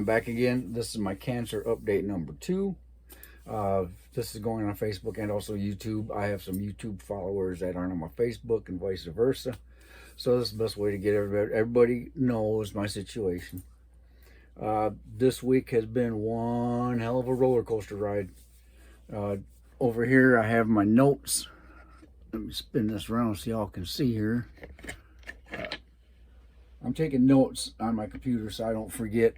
I'm back again. This is my cancer update number 2. This is going on Facebook and also YouTube. I have some YouTube followers that aren't on my Facebook and vice versa. So this is the best way to get everybody knows my situation. This week has been one hell of a roller coaster ride. Uh, Over here I have my notes. Let me spin this around so y'all can see here. I'm taking notes on my computer so I don't forget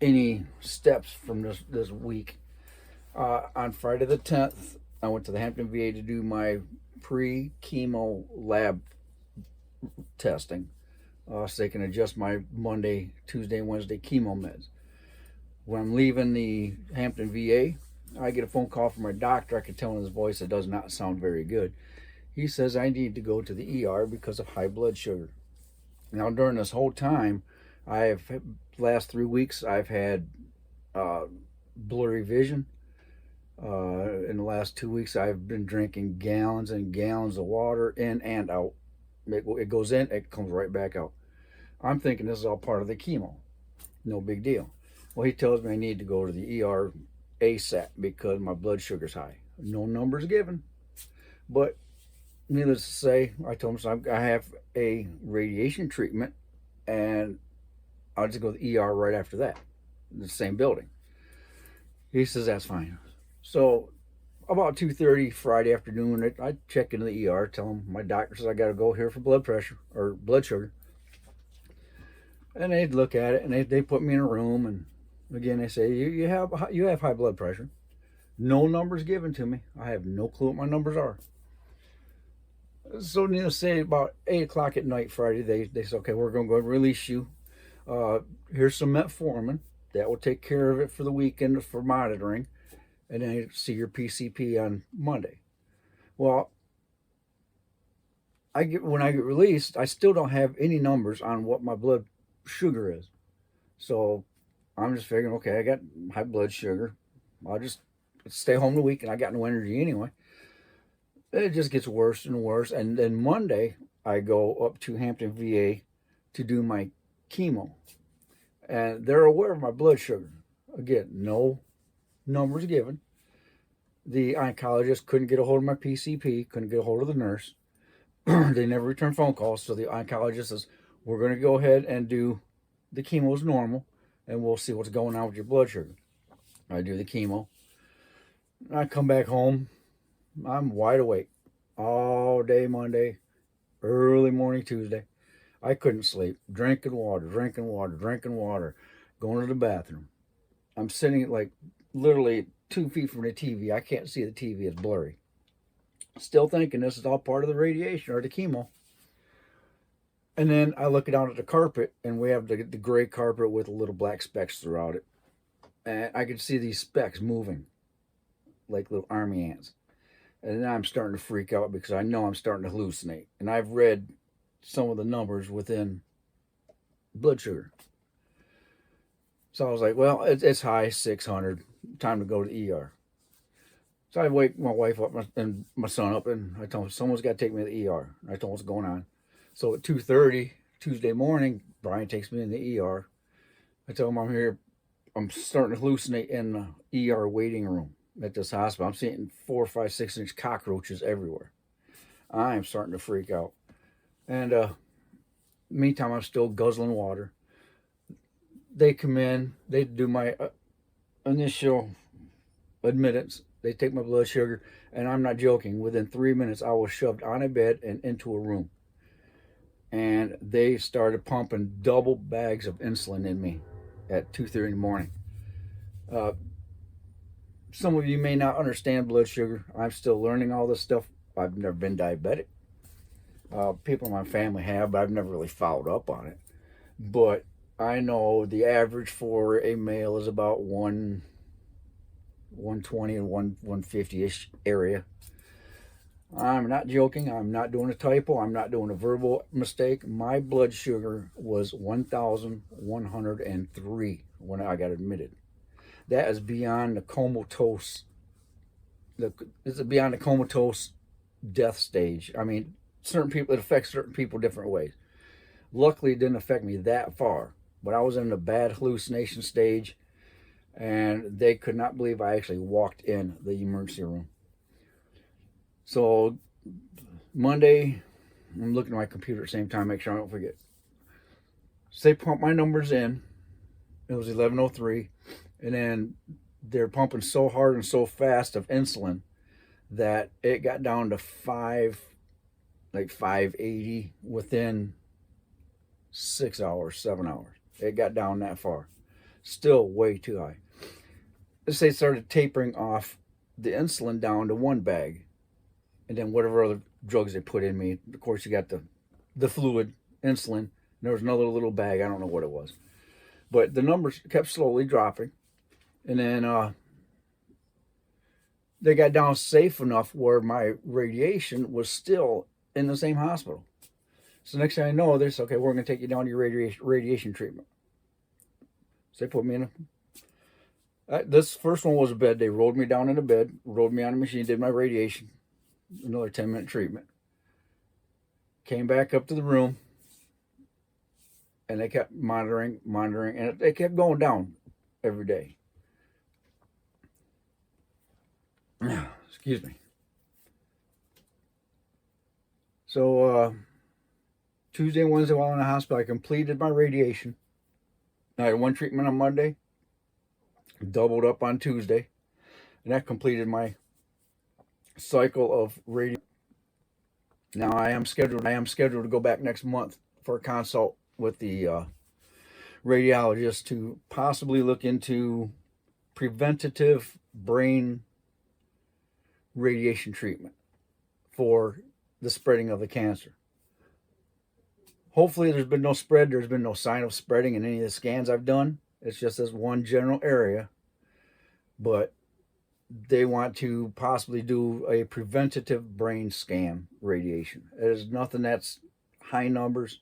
any steps from this week. On Friday the 10th, I went to the Hampton VA to do my pre-chemo lab testing, so they can adjust my Monday, Tuesday, Wednesday chemo meds. When I'm leaving the Hampton VA, I get a phone call from my doctor. I can tell in his voice it does not sound very good. He says I need to go to the ER because of high blood sugar. Now, during this whole time, last 3 weeks, I've had blurry vision. In the last 2 weeks, I've been drinking gallons and gallons of water in and out. It goes in, it comes right back out. I'm thinking this is all part of the chemo. No big deal. Well, he tells me I need to go to the ER ASAP because my blood sugar's high. No numbers given. But needless to say, I told him so I have a radiation treatment and I'll just go to the ER right after that, in the same building. He says that's fine. So about 2:30 Friday afternoon, I check into the ER, tell him my doctor says I got to go here for blood pressure or blood sugar. And they'd look at it and they put me in a room, and again they say you have high blood pressure. No numbers given to me. I have no clue what my numbers are. So needless to say, about 8 o'clock at night Friday, they said, okay, we're going to go and release you. Here's some metformin. That will take care of it for the weekend for monitoring. And then you see your PCP on Monday. Well, when I get released, I still don't have any numbers on what my blood sugar is. So I'm just figuring, okay, I got high blood sugar. I'll just stay home the week, and I got no energy anyway. It just gets worse and worse. And then Monday, I go up to Hampton VA to do my chemo. And they're aware of my blood sugar. Again, no numbers given. The oncologist couldn't get a hold of my PCP, couldn't get a hold of the nurse. They never return phone calls. So the oncologist says, we're going to go ahead and do the chemo as normal, and we'll see what's going on with your blood sugar. I do the chemo. I come back home. I'm wide awake all day Monday, early morning Tuesday. I couldn't sleep. Drinking water, going to the bathroom. I'm sitting like literally 2 feet from the TV. I can't see the TV. It's blurry. Still thinking this is all part of the radiation or the chemo. And then I look down at the carpet, and we have the gray carpet with little black specks throughout it. And I can see these specks moving like little army ants. And then I'm starting to freak out because I know I'm starting to hallucinate. And I've read some of the numbers within blood sugar. So I was like, well, it's high, 600. Time to go to the ER. So I wake my wife up and my son up, and I told him, someone's got to take me to the ER. I told him what's going on. So at 2:30 Tuesday morning, Brian takes me in the ER. I tell him I'm here. I'm starting to hallucinate in the ER waiting room at this hospital. I'm seeing 4, 5, 6-inch cockroaches everywhere. I'm starting to freak out. And meantime, I'm still guzzling water. They come in. They do my initial admittance. They take my blood sugar, and I'm not joking. Within 3 minutes, I was shoved on a bed and into a room. And they started pumping double bags of insulin in me at 2:30 in the morning. Some of you may not understand blood sugar. I'm still learning all this stuff. I've never been diabetic. People in my family have, but I've never really followed up on it. But I know the average for a male is about 120 and 150-ish area. I'm not joking. I'm not doing a typo. I'm not doing a verbal mistake. My blood sugar was 1,103 when I got admitted. That is beyond the comatose. It's beyond the comatose death stage. I mean, certain people, it affects certain people different ways. Luckily, it didn't affect me that far. but I was in a bad hallucination stage, and they could not believe I actually walked in the emergency room. So Monday, I'm looking at my computer at the same time, make sure I don't forget. So they pump my numbers in. It was 11:03, and then they're pumping so hard and so fast of insulin that it got down to 580 within 6 hours, 7 hours. It got down that far. Still way too high. They started tapering off the insulin down to one bag, and then whatever other drugs they put in me. Of course, you got the fluid insulin. And there was another little bag. I don't know what it was, but the numbers kept slowly dropping, and then they got down safe enough where my radiation was still in the same hospital. So next thing I know, they said, okay, we're going to take you down to your radiation treatment. So they put me in this first one was a bed. They rolled me down in a bed, rolled me on a machine, did my radiation, another 10-minute treatment. Came back up to the room, and they kept monitoring, and it kept going down every day. Excuse me. So Tuesday and Wednesday while in the hospital, I completed my radiation. I had one treatment on Monday, doubled up on Tuesday, and that completed my cycle of radiation. Now I am scheduled to go back next month for a consult with the radiologist to possibly look into preventative brain radiation treatment for the spreading of the cancer. Hopefully there's been no spread. There's been no sign of spreading in any of the scans I've done. It's just this one general area. But they want to possibly do a preventative brain scan radiation. There's nothing that's high numbers.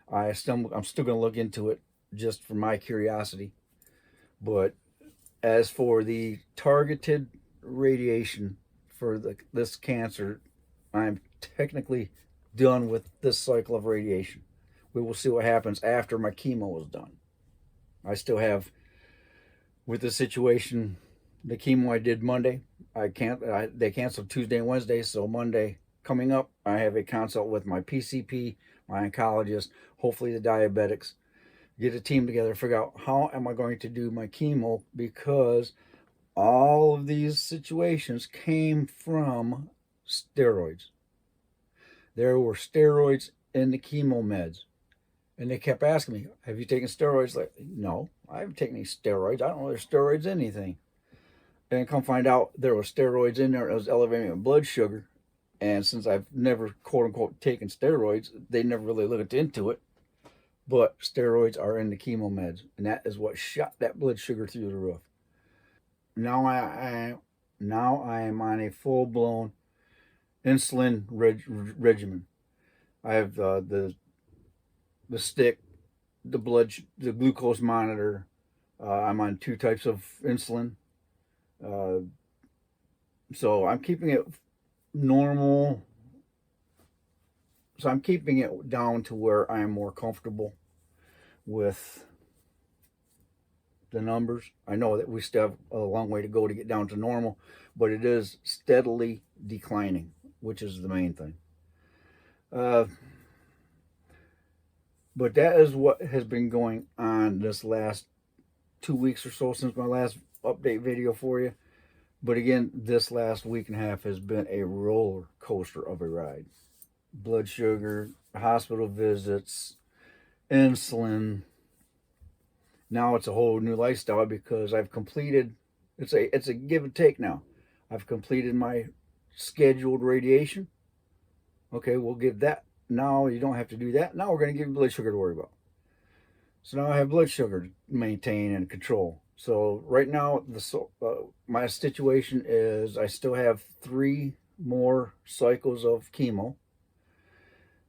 I'm still going to look into it just for my curiosity. But as for the targeted radiation for this cancer, I'm technically done with this cycle of radiation. We will see what happens after my chemo is done. I still have, with the situation, the chemo I did Monday, they canceled Tuesday and Wednesday, so Monday coming up, I have a consult with my PCP, my oncologist, hopefully the diabetics, get a team together, figure out how am I going to do my chemo, because all of these situations came from steroids. There were steroids in the chemo meds. And they kept asking me, have you taken steroids? Like, no, I haven't taken any steroids. I don't know there's steroids in anything. And come find out there were steroids in there. It was elevating my blood sugar. And since I've never, quote unquote, taken steroids, they never really looked into it. But steroids are in the chemo meds. And that is what shot that blood sugar through the roof. Now I am on a full-blown insulin regimen. I have the stick, the glucose monitor. I'm on 2 types of insulin. So I'm keeping it normal. So I'm keeping it down to where I am more comfortable with the numbers. I know that we still have a long way to go to get down to normal, but it is steadily declining, which is the main thing. But that is what has been going on this last 2 weeks or so since my last update video for you. But again, this last week and a half has been a roller coaster of a ride. Blood sugar, hospital visits, insulin. Now it's a whole new lifestyle because I've completed, it's a give and take now. I've completed my scheduled radiation. Okay, we'll give that. Now you don't have to do that. Now we're going to give you blood sugar to worry about. So now I have blood sugar to maintain and control. So right now, my situation is I still have 3 more cycles of chemo,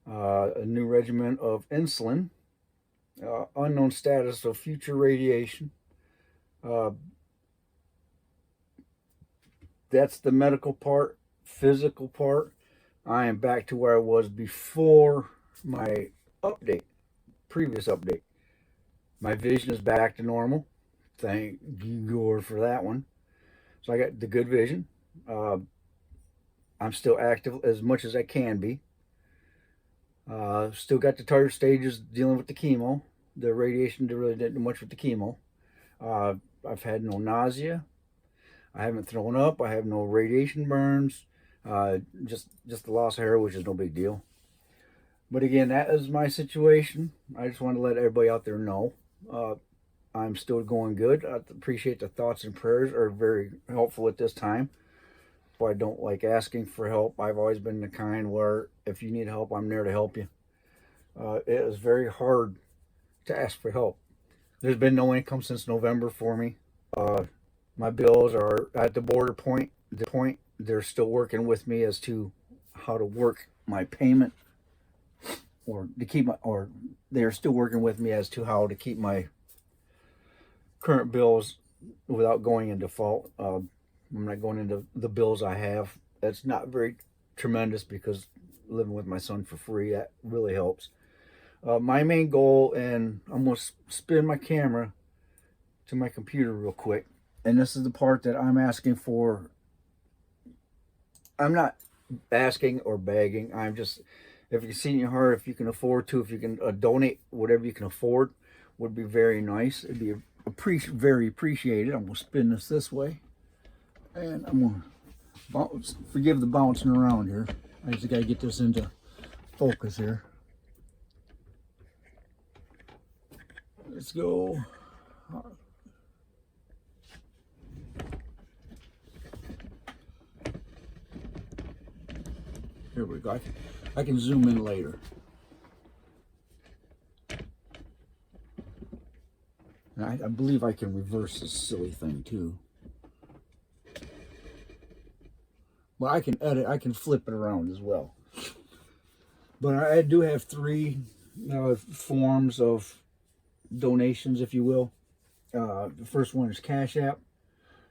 a new regimen of insulin, unknown status of future radiation. That's the medical part. Physical part, I am back to where I was before my update, previous update. My vision is back to normal. Thank you for that one. So I got the good vision. I'm still active as much as I can be. Still got the tired stages dealing with the chemo. The radiation really didn't do much with the chemo. I've had no nausea. I haven't thrown up. I have no radiation burns. Just the loss of hair, which is no big deal. But again, that is my situation. I just want to let everybody out there know. I'm still going good. I appreciate the thoughts and prayers are very helpful at this time. I don't like asking for help. I've always been the kind where if you need help, I'm there to help you. It is very hard to ask for help. There's been no income since November for me. My bills are at the border point. They're still working with me as to how to work my payment, or they're still working with me as to how to keep my current bills without going in default. I'm not going into the bills I have. That's not very tremendous because living with my son for free, that really helps. My main goal, and I'm going to spin my camera to my computer real quick. And this is the part that I'm asking for. I'm not asking or begging. I'm just, if you see in your heart, if you can afford to, if you can donate whatever you can afford, would be very nice. It'd be very appreciated. I'm going to spin this way. And I'm going to bounce, forgive the bouncing around here. I just got to get this into focus here. Let's go. Here we go. I can zoom in later. And I believe I can reverse this silly thing too. Well, I can edit, I can flip it around as well. But I do have three forms of donations, if you will. The first one is Cash App.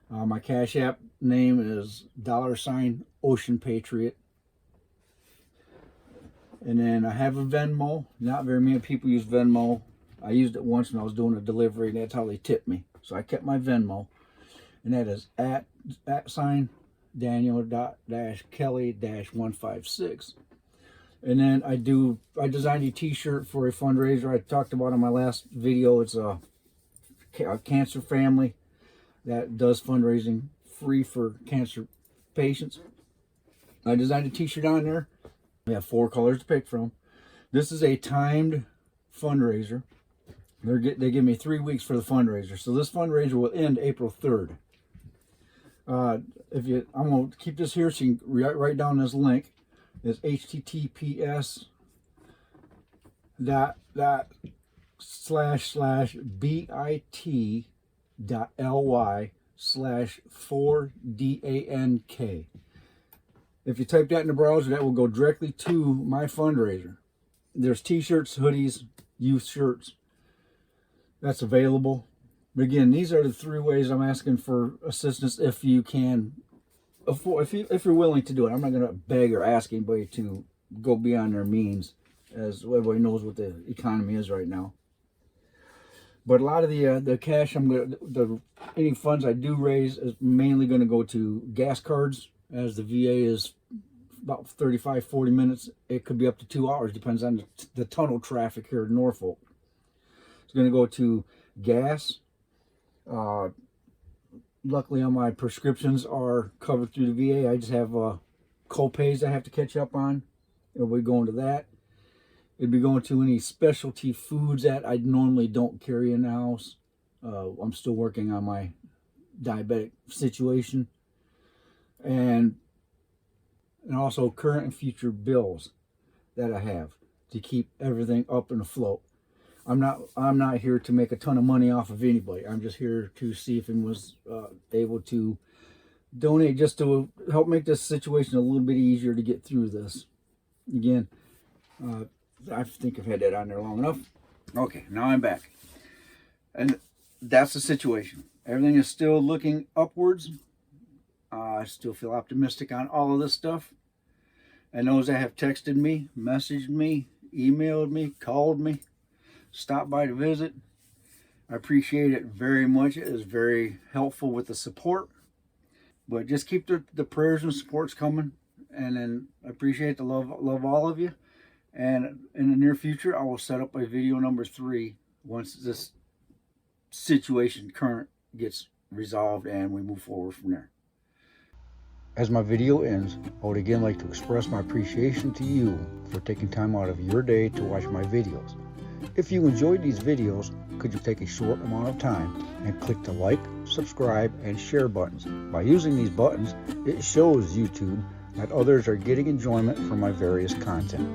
My Cash App name is $Ocean Patriot. And then I have a Venmo. Not very many people use Venmo. I used it once when I was doing a delivery, and that's how they tipped me. So I kept my Venmo. And that is @Daniel-Kelly-156. And then I designed a t-shirt for a fundraiser I talked about in my last video. It's a cancer family that does fundraising free for cancer patients. I designed a t-shirt on there. We have 4 colors to pick from. This is a timed fundraiser. They give me 3 weeks for the fundraiser. So this fundraiser will end April 3rd. I'm going to keep this here so you can write down this link. It's https://bit.ly/4DANK. If you type that in the browser, that will go directly to my fundraiser. There's t-shirts, hoodies, youth shirts. That's available. But again, these are the 3 ways I'm asking for assistance if you can afford, if you're willing to do it. I'm not going to beg or ask anybody to go beyond their means, as everybody knows what the economy is right now. But a lot of the cash any funds I do raise is mainly going to go to gas cards, as the VA is about 35-40 minutes. It could be up to 2 hours, depends on the tunnel traffic here in Norfolk. It's going to go to gas. Luckily, all my prescriptions are covered through the VA. I just have co-pays I have to catch up on. It'll be going to that. It'd be going to any specialty foods that I normally don't carry in the house. I'm still working on my diabetic situation. And also current and future bills that I have to keep everything up and afloat. I'm not here to make a ton of money off of anybody. I'm just here to see if anyone was able to donate just to help make this situation a little bit easier to get through this. Again, I think I've had that on there long enough. Okay, now I'm back. And that's the situation. Everything is still looking upwards. I still feel optimistic on all of this stuff. And those that have texted me, messaged me, emailed me, called me, stopped by to visit, I appreciate it very much. It is very helpful with the support. But just keep the prayers and supports coming. And then I appreciate the love all of you. And in the near future, I will set up a video number 3 once this situation current gets resolved and we move forward from there. As my video ends, I would again like to express my appreciation to you for taking time out of your day to watch my videos. If you enjoyed these videos, could you take a short amount of time and click the like, subscribe, and share buttons? By using these buttons, it shows YouTube that others are getting enjoyment from my various content.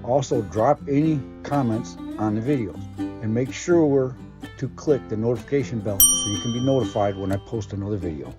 Also, drop any comments on the videos and make sure to click the notification bell so you can be notified when I post another video.